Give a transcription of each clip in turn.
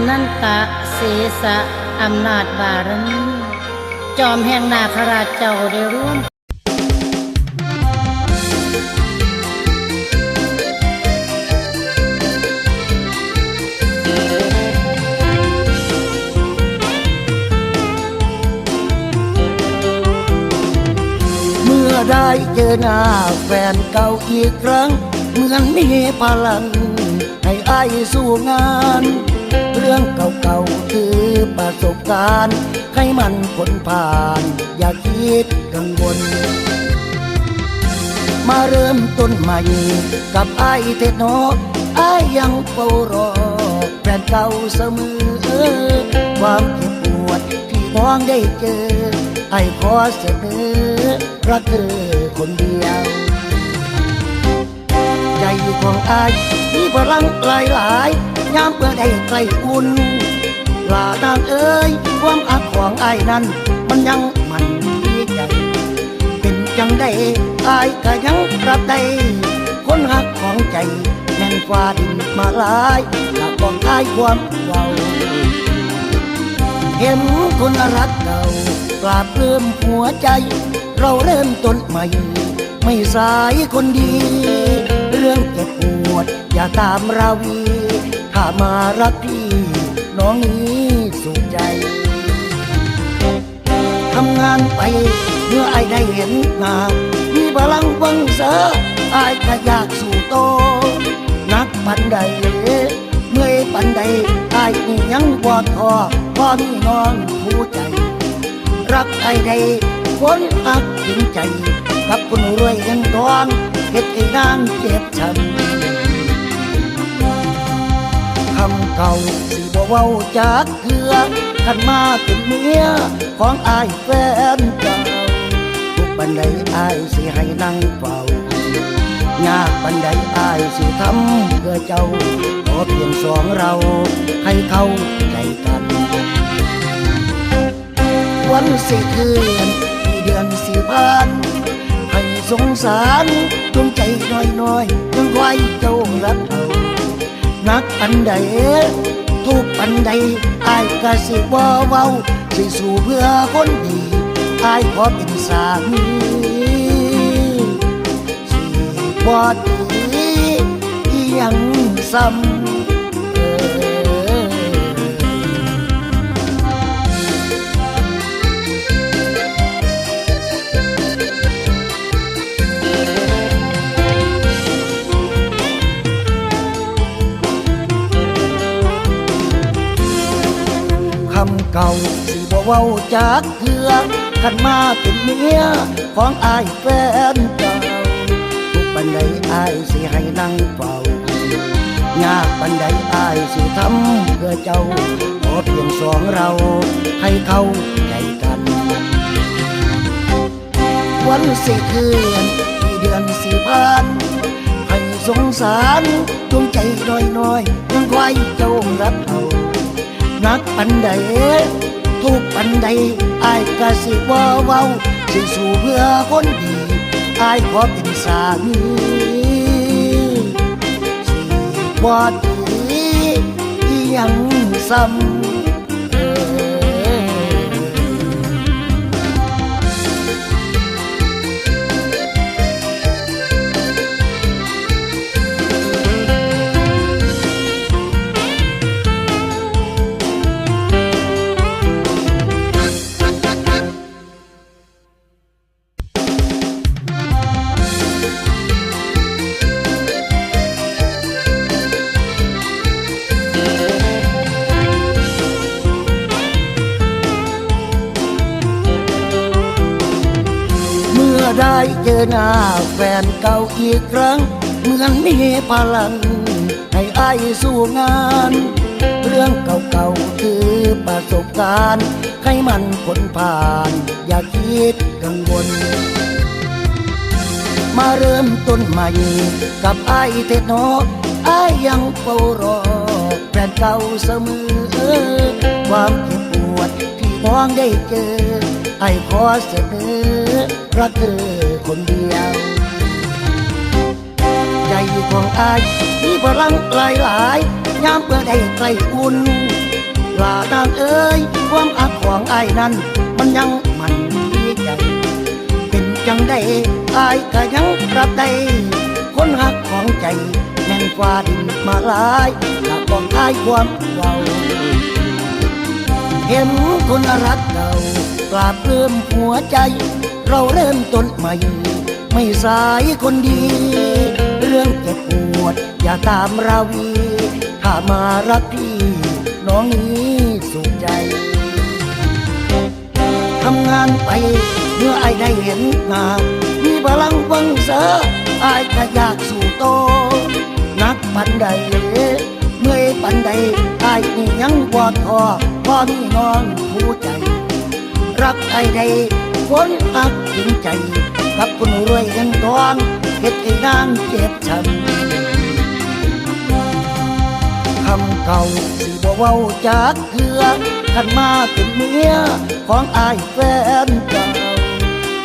นันตะเสสะอำนาจบารมีจอมแห่งนาคราชเจ้าได้ร่วมเมื่อได้เจอหน้าแฟนเก่าอีกครั้งเหมือนมีพลังให้อ้ายสู้งานเรื่องเก่าๆคือประสบการณ์ให้มันพ้นผ่านอย่าคิดกังวลมาเริ่มต้นใหม่กับอ้ายเทโนอ้ายยังเฝ้ารอแฟนเก่าเสมอความเจ็บปวดที่มองได้เจออ้ายขอเสนอรักเธอคนเดียวใจของอ้ายมีพลังหลายยามเพื่อได้ใกล้อุ่นลานางเอ้ยความอักของอ้ายนั้นมันยังมันดีใจเป็นจังได้อ้ายก็ยังรับได้คนหักของใจแน่นกว่าดินมาหลายหากบอกอ้ายความเว้าเห็นคนรักเก่าปราบเริ่มหัวใจเราเริ่มต้นใหม่ไม่สายคนดีเรื่องเจ็บปวดอย่าตามราวีถ้ามารักพี่น้องนี้สุขใจทำงานไปเมื่อไอ้ได้เห็นหน้ามีพลังฟังเสือไอ้ก็อยากสู่โตนักปันใดเมื่อยปันใดไอ้นี่ยังปวดคอพอมีน้องผู้ใจรักไอ้ใดคนอักจริงใจกับคนรวยเงินทองเฮ็ดให้นางเจ็บช้ำคำเก่าสิบ่เว้าจากเถื่อขันมาเป็นเมียของอ้ายแฟนเก่าทุกปันใดอ้ายสิให้นั่งเฝ้ายากปันใดอ้ายสิทำเพื่อเจ้าขอเพียงสองเราให้เข้าใจกันวันสิคืนที่เดือนสิผ่านให้สงสารดวงใจน้อยๆยังไว้เจ้ารักเอานักปันใดทุกปันใดอ้ายก็สิบ่เว้าสิสู้เพื่อคนดีอ้ายขอเป็นสามีสิบ่ดีอีหยังซ้ำคำเก่าสิบ่เว้าจากเถื่อขันมาเป็นเมียของอ้ายแฟนเก่าทุกปันใดอ้ายสิให้นั่งเฝ้ายากปันใดอ้ายสิทำเพื่อเจ้าขอเพียงสองเราให้เข้าใจกันวันสิคืนที่เดือนสิผ่านให้สงสารดวงใจน้อยๆยังไว้เจ้ารักเอานักปันใดทุกปันใดอ้ายก็สิบ่เว้าสิสู้เพื่อคนดีอ้ายขอเป็นสามีสิบ่ดีอีหยังซ้ำได้เจอหน้าแฟนเก่าอีกครั้งเหมือนมีพลังให้อ้ายสู้งานเรื่องเก่าๆคือประสบการณ์ให้มันพ้นผ่านอย่าคิดกังวลมาเริ่มต้นใหม่กับอ้ายเทโนอ้ายยังเฝ้ารอแฟนเก่าเสมอความเจ็บปวดที่มองได้เจอไอ้ขอเสนอรักเธอคนเดียวใจของอ้ายมีพลังหลายยามเพื่อได้ใกล้อุ่น ลานางเอ้ยความอักของไอ้ายนั้นมันยังมันดีใจเป็นจังได้ไอ้ายก็ยังรับได้คนหักของใจแน่นกว่าดินมาหลายอยากบอกอ้ายความเว้าเห็นคนรักเก่าปราบเริ่มหัวใจเราเริ่มต้นใหม่ไม่สายคนดี เรื่องเจ็บปวดอย่าตามราวีถ้ามารักพี่น้องนี้สุขใจทำงานไปเมื่อไอ้ได้เห็นหน้ามีพลังวังเสือไอ้ก็อยากสู่โตนักปันใดเมื่อยปันใดไอ้นี่ยังปวดคอพอมีน้องผู้ใจรักไอ้ใดคนอักจริงใจกับคนรวยเงินทองเฮ็ดให้นางเจ็บช้ำคำเก่าสิบ่เว้าจากเถื่อขันมาเป็นเมียของอายแฟนเก่า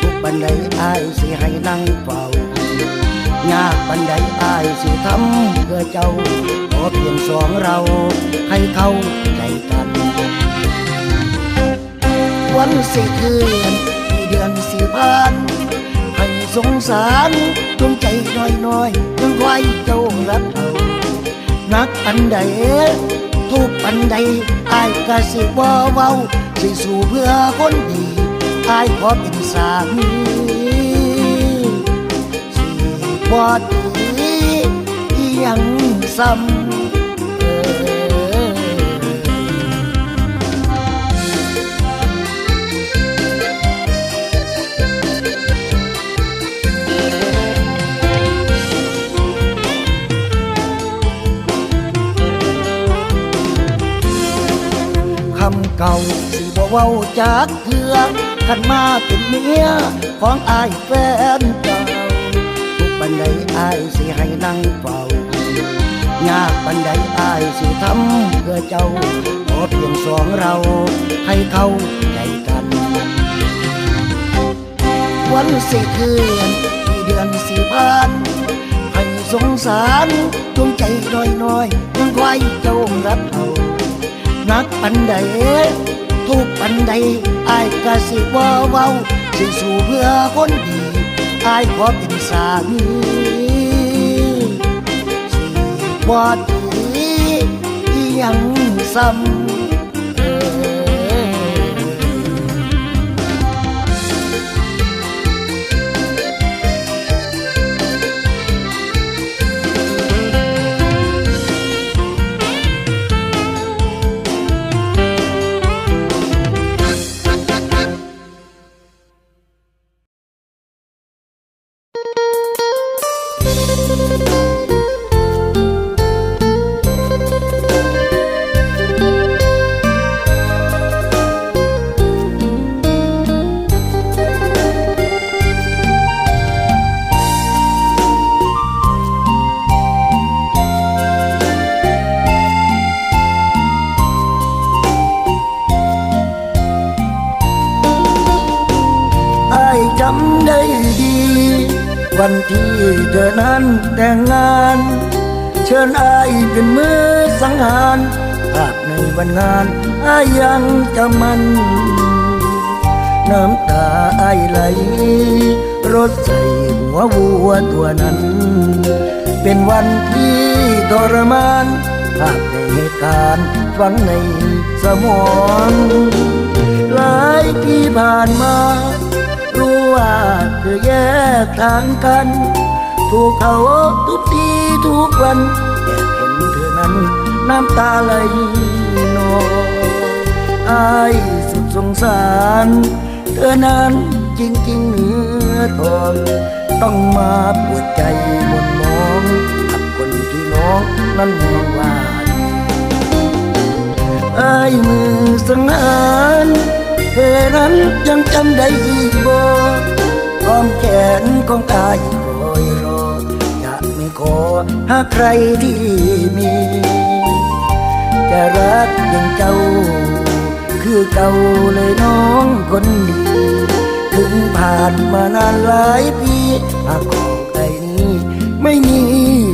ทุกบันไดอายสิให้นั่งเฝ้ายากบันไดอายสิทำเพื่อเจ้าขอเพียงสองเราให้เข้าใจกันวันสิคืนที่เดือนสิผ่านให้สงสารดวงใจน้อยๆจนไว้เจ้ารักเอานักอันใดทุกอันใดอายก็สิบ่เว้าสิสู้เพื่อคนดีอายขอเป็นสามีสิบ่ดีอีหยังซ้ำคำเก่าสิบ่เว้าจากเถื่อขันมาเป็นเมียของอายแฟนเก่าทุกบันไดอายสิให้นั่งเฝ้ายากบันไดอายสิทำเพื่อเจ้าขอเพียงสองเราให้เข้าใจกันวันสิคืนที่เดือนสิผ่านให้สงสารดวงใจน้อยๆยังไว้เจ้ารับเอานักปันใดทุกปันใดอายก็สิบ่เว้าสิสู้เพื่อคนดีอายขอเป็นสามีสิบ่ดีอีหยังซ้ำจำได้ดีวันที่เธอนั้นแต่งงานเชิญอายเป็นมือสังหารภาพในวันงานอายยังจำมันน้ำตาอายไหลรถใส่หัววัวตัวนั้นเป็นวันที่ทรมานภาพในเหตุการณ์ฝังในสมองหลายปีผ่านมารู้ว่าเธอแยกทางกันถูกเขาทุบตีทุกวันแอบเห็นเธอนั้นน้ำตาไหลนองอายสุดสงสารเธอนั้นจริงๆเหนือทองต้องมาปวดใจหม่นมองกับคนที่น้องนั้นมองว่าอายมือสังหารเธอนั้นยังจำได้อีกบ่อ้อมแขนของอายคอยรอจะไม่ขอหาใครที่มีจะรักอย่างเจ้าคือเก่าเลยน้องคนดีถึงผ่านมานานหลายปีหากของใครนี้ไม่มี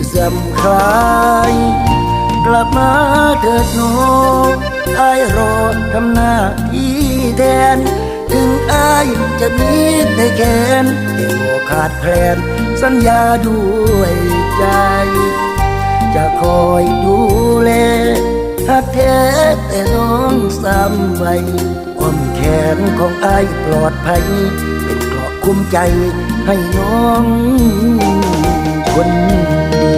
เสื่อมคลายกลับมาเถิดน้อง อายรอทำหน้าที่แทนถึงอายจะมีแต่แขนแต่บ่ขาดแคลนสัญญาด้วยใจจะคอยดูแลหักแท้แต่น้องซ้ำไว้อ้อมแขนของอายปลอดภัยเป็นเกราะคุ้มใจให้น้องคนดี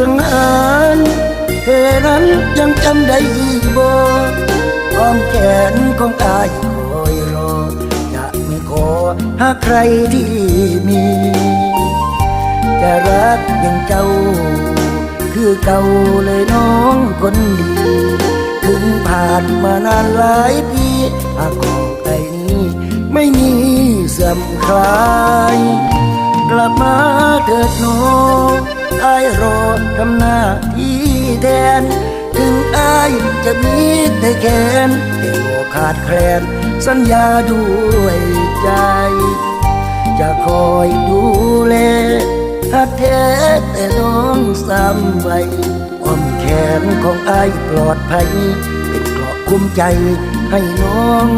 สังหารเธอนั้นยังจำได้อีกบ่อ้อมแขนของอายคอยรอจะไม่ขอหาใครที่มีจะรักอย่างเจ้าคือเก่าเลยน้องคนดีถึงผ่านมานานหลายปีหากของไอ้นี้ไม่มีเสื่อมคลายกลับมาเถิดน้องอายรอทำหน้าที่แทนถึงอายจะมีแต่แขนแต่บ่ขาดแคลนสัญญาด้วยใจจะคอยดูแลหักแท้แต่น้องซ้ำไว้อ้อมแขนของอายปลอดภัยเป็นเกราะคุ้มใจให้น้อง